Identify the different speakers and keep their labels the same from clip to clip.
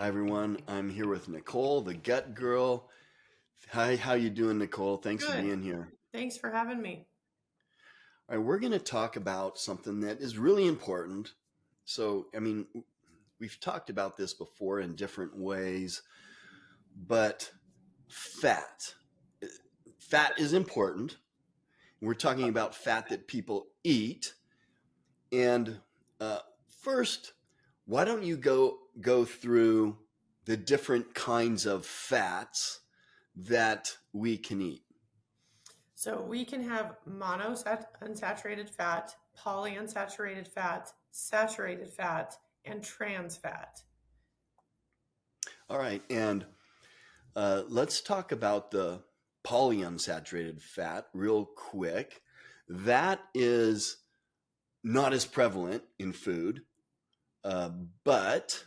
Speaker 1: Hi everyone. I'm here with Nicole, the gut girl. Hi, how you doing, Nicole? Thanks for
Speaker 2: Good.
Speaker 1: being here.
Speaker 2: Thanks for having me.
Speaker 1: All right, we're going to talk about something that is really important. We've talked about this before in different ways, but fat. Fat is important. We're talking about fat that people eat. And uh, first, why don't you go through the different kinds of fats that we can eat?
Speaker 2: So we can have monounsaturated fat, polyunsaturated fat, saturated fat, and trans fat.
Speaker 1: All right, and let's talk about the polyunsaturated fat real quick. That is not as prevalent in food, uh, but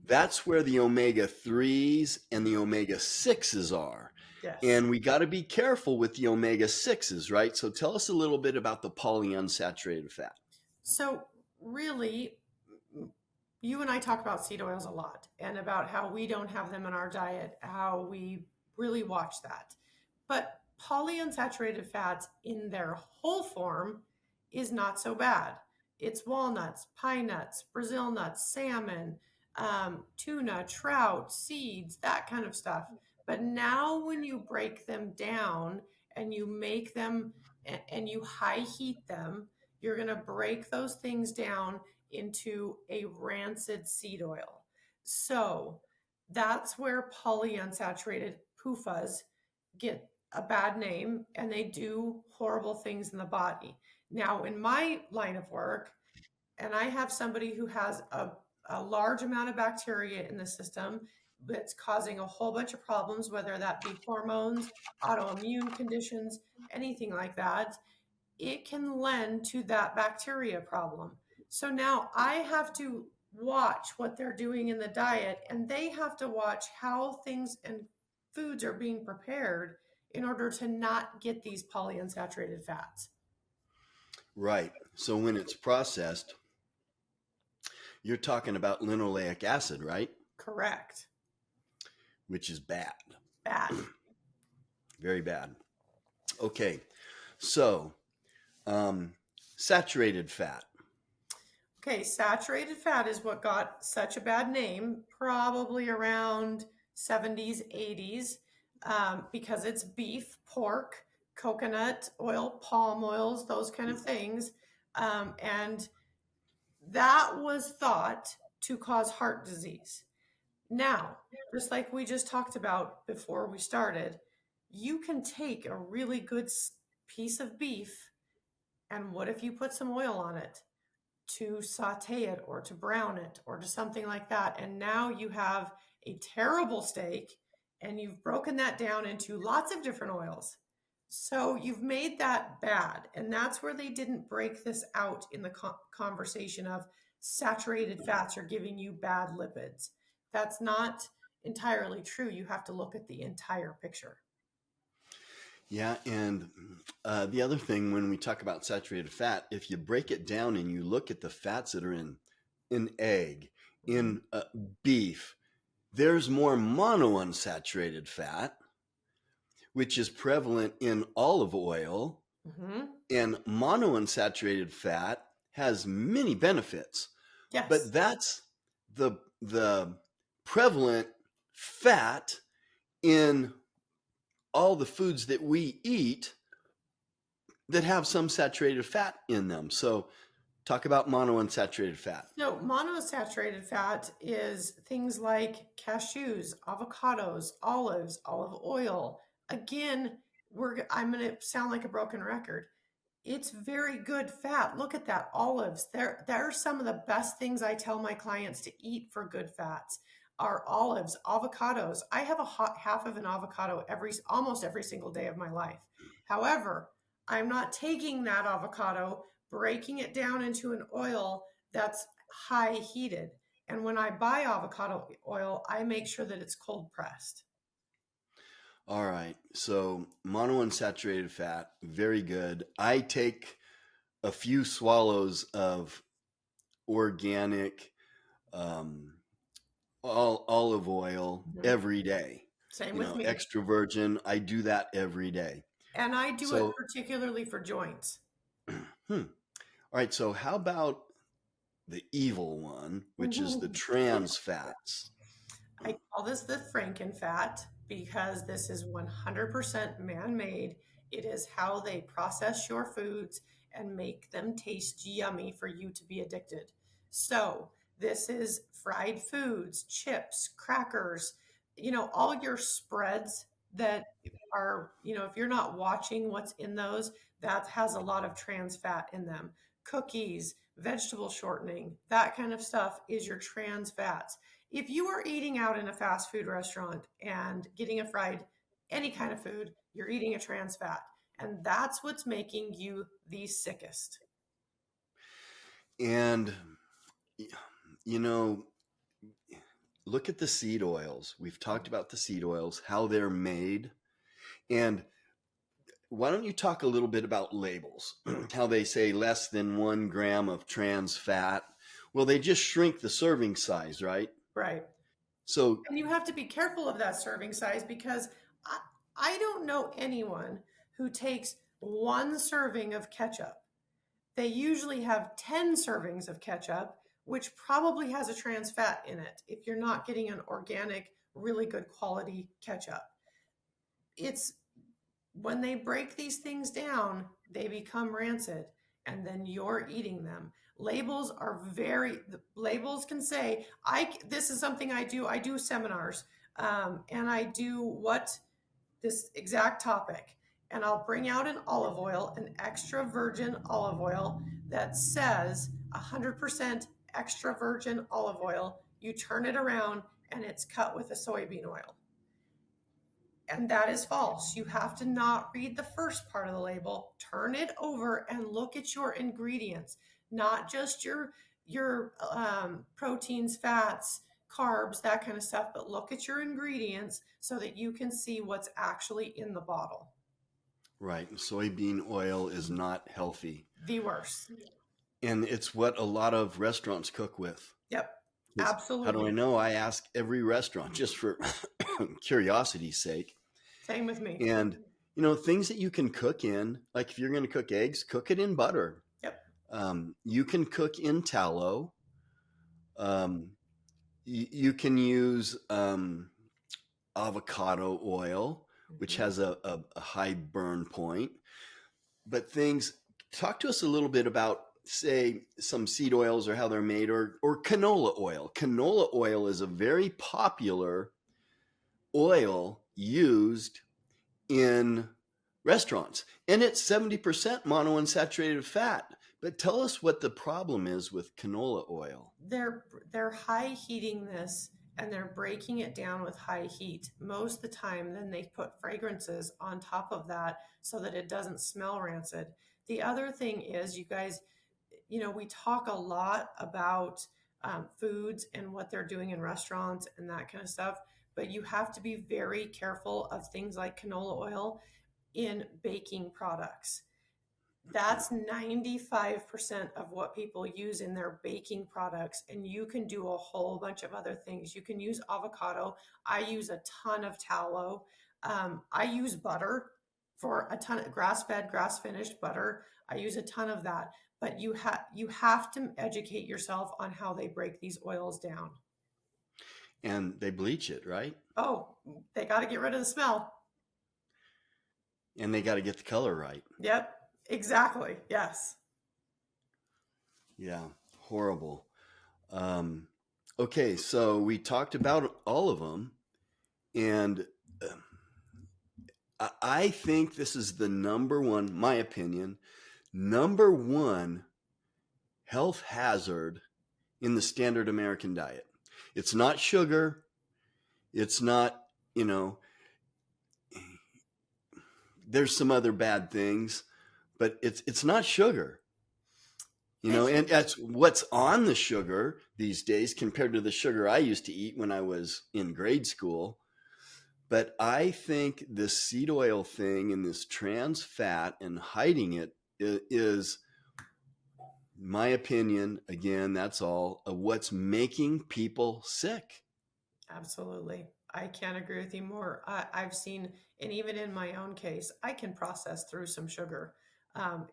Speaker 1: that's where the omega 3s and the omega 6s are.
Speaker 2: Yes.
Speaker 1: And we got to be careful with the omega 6s, right? So tell us a little bit about the polyunsaturated fat.
Speaker 2: So really, you and I talk about seed oils a lot and about how we don't have them in our diet, how we really watch that. But polyunsaturated fats in their whole form is not so bad. It's walnuts, pine nuts, Brazil nuts, salmon, tuna, trout, seeds, that kind of stuff. But now, when you break them down and you make them and you high heat them, you're going to break those things down into a rancid seed oil. So that's where polyunsaturated PUFAs get a bad name and they do horrible things in the body. Now, in my line of work, and I have somebody who has a large amount of bacteria in the system that's causing a whole bunch of problems, whether that be hormones, autoimmune conditions, anything like that, it can lend to that bacteria problem. So now I have to watch what they're doing in the diet, and they have to watch how things and foods are being prepared in order to not get these polyunsaturated fats.
Speaker 1: Right. So when it's processed, you're talking about linoleic acid, right?
Speaker 2: Correct.
Speaker 1: Which is bad,
Speaker 2: Bad.
Speaker 1: very bad. Okay. So, um, saturated fat.
Speaker 2: Okay, saturated fat is what got such a bad name, probably around 70s, 80s, because it's beef, pork, coconut oil, palm oils, those kind of things. And that was thought to cause heart disease. Now, just like we just talked about before we started, you can take a really good piece of beef, and what if you put some oil on it to saute it or to brown it or to something like that? And now you have a terrible steak and you've broken that down into lots of different oils. So you've made that bad. And that's where they didn't break this out in the conversation of saturated fats are giving you bad lipids. That's not entirely true. You have to look at the entire picture.
Speaker 1: Yeah, and the other thing when we talk about saturated fat, if you break it down and you look at the fats that are in egg, in beef, there's more monounsaturated fat, which is prevalent in olive oil,
Speaker 2: Mm-hmm.
Speaker 1: and monounsaturated fat has many benefits,
Speaker 2: Yes.
Speaker 1: but that's the prevalent fat in all the foods that we eat that have some saturated fat in them. So talk about monounsaturated fat.
Speaker 2: So, monosaturated fat is things like cashews, avocados, olives, olive oil. Again, I'm going to sound like a broken record. It's very good fat. Look at that, olives. They're some of the best things I tell my clients to eat for good fats are olives, avocados. I have a hot half of an avocado almost every single day of my life. However, I'm not taking that avocado, breaking it down into an oil that's high heated. And when I buy avocado oil, I make sure that it's cold pressed.
Speaker 1: All right. So monounsaturated fat, very good. I take a few swallows of organic um, all olive oil
Speaker 2: Mhm.
Speaker 1: every day.
Speaker 2: Same with me.
Speaker 1: Extra virgin, I do that every day.
Speaker 2: And I do it
Speaker 1: So,
Speaker 2: particularly for joints.
Speaker 1: all right. So how about the evil one, which is the trans fats?
Speaker 2: I call this the Frankenfat because this is 100% man made. It is how they process your foods and make them taste yummy for you to be addicted. So, this is fried foods, chips, crackers, all your spreads that are, if you're not watching what's in those, that has a lot of trans fat in them. Cookies, vegetable shortening, that kind of stuff is your trans fats. If you are eating out in a fast food restaurant and getting a fried any kind of food, you're eating a trans fat. And that's what's making you the sickest.
Speaker 1: And, you know, look at the seed oils. We've talked about the seed oils, how they're made. And why don't you talk a little bit about labels? How they say less than 1 gram of trans fat. Well, they just shrink the serving size, right?
Speaker 2: Right.
Speaker 1: So,
Speaker 2: And you have to be careful of that serving size because I, I don't know anyone who takes one serving of ketchup. They usually have 10 servings of ketchup, which probably has a trans fat in it if you're not getting an organic, really good quality ketchup. It's when they break these things down, they become rancid and then you're eating them. Labels can say, this is something I do seminars, and I do this exact topic. And I'll bring out an olive oil, an extra virgin olive oil that says 100% extra virgin olive oil. You turn it around and it's cut with a soybean oil. And that is false. You have to not read the first part of the label, turn it over and look at your ingredients, not just your proteins, fats, carbs, that kind of stuff, but look at your ingredients so that you can see what's actually in the bottle.
Speaker 1: right, soybean oil is not healthy.
Speaker 2: The worst.
Speaker 1: And it's what a lot of restaurants cook with.
Speaker 2: Yep.
Speaker 1: How do I
Speaker 2: Absolutely.
Speaker 1: know? I ask every restaurant just for curiosity's sake.
Speaker 2: Same with me.
Speaker 1: And, things that you can cook in, like if you're going to cook eggs, cook it in butter.
Speaker 2: Yep.
Speaker 1: You can cook in tallow. You can use avocado oil, which has a high burn point. But talk to us a little bit about, say, some seed oils or how they're made, or canola oil. Canola oil is a very popular oil used in restaurants, and it's 70% monounsaturated fat. But tell us what the problem is with canola oil.
Speaker 2: They're high heating this and they're breaking it down with high heat most of the time. Then they put fragrances on top of that so that it doesn't smell rancid. The other thing is, you guys, we talk a lot about foods and what they're doing in restaurants and that kind of stuff, but you have to be very careful of things like canola oil in baking products. That's 95% of what people use in their baking products. And you can do a whole bunch of other things. You can use avocado. I use a ton of tallow. I use butter for a ton of grass-fed, grass-finished butter. I use a ton of that. But you have to educate yourself on how they break these oils down.
Speaker 1: And they bleach it, right?
Speaker 2: Oh, they got to get rid of the smell.
Speaker 1: And they got to get the color right.
Speaker 2: Yep, exactly. Yes.
Speaker 1: Yeah, horrible. Okay, so we talked about all of them, and I think this is the number one, my opinion, number one health hazard in the standard American diet. It's not sugar. It's not, there's some other bad things, but it's not sugar. And that's what's on the sugar these days compared to the sugar I used to eat when I was in grade school. But I think this seed oil thing and this trans fat and hiding it is, my opinion, again, that's all, of what's making people sick.
Speaker 2: Absolutely. I can't agree with you more. I've seen, and even in my own case, I can process through some sugar,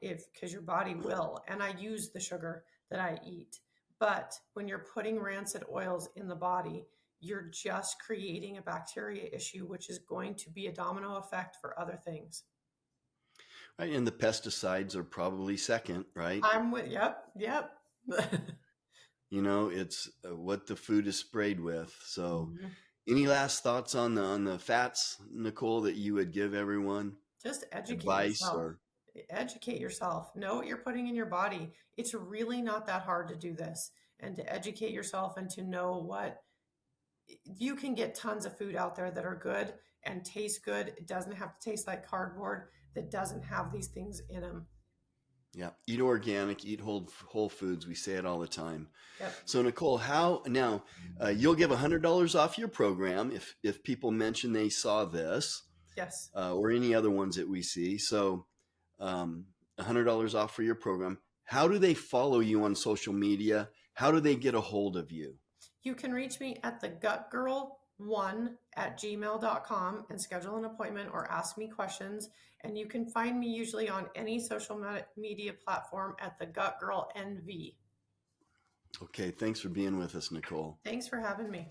Speaker 2: if because your body will, and I use the sugar that I eat. But when you're putting rancid oils in the body, you're just creating a bacteria issue, which is going to be a domino effect for other things.
Speaker 1: Right. And the pesticides are probably second, right?
Speaker 2: I'm with, yep, yep.
Speaker 1: It's what the food is sprayed with. So,
Speaker 2: Mhm.
Speaker 1: any last thoughts on the fats, Nicole, that you would give everyone?
Speaker 2: Just educate
Speaker 1: Advice
Speaker 2: yourself.
Speaker 1: or
Speaker 2: Educate yourself. Know what you're putting in your body. It's really not that hard to do this and to educate yourself and to know what you can get tons of food out there that are good and taste good. It doesn't have to taste like cardboard that doesn't have these things in them.
Speaker 1: yeah, eat organic, eat whole foods. We say it all the time.
Speaker 2: Yep.
Speaker 1: So Nicole, how now you'll give $100 off your program if people mention they saw this
Speaker 2: Yes.
Speaker 1: or any other ones that we see. So $100 off for your program. How do they follow you on social media? How do they get a hold of you?
Speaker 2: You can reach me at thegutgirl1@gmail.com and schedule an appointment or ask me questions. And you can find me usually on any social media platform at the Gut Girl NV.
Speaker 1: Okay, thanks for being with us, Nicole.
Speaker 2: Thanks for having me.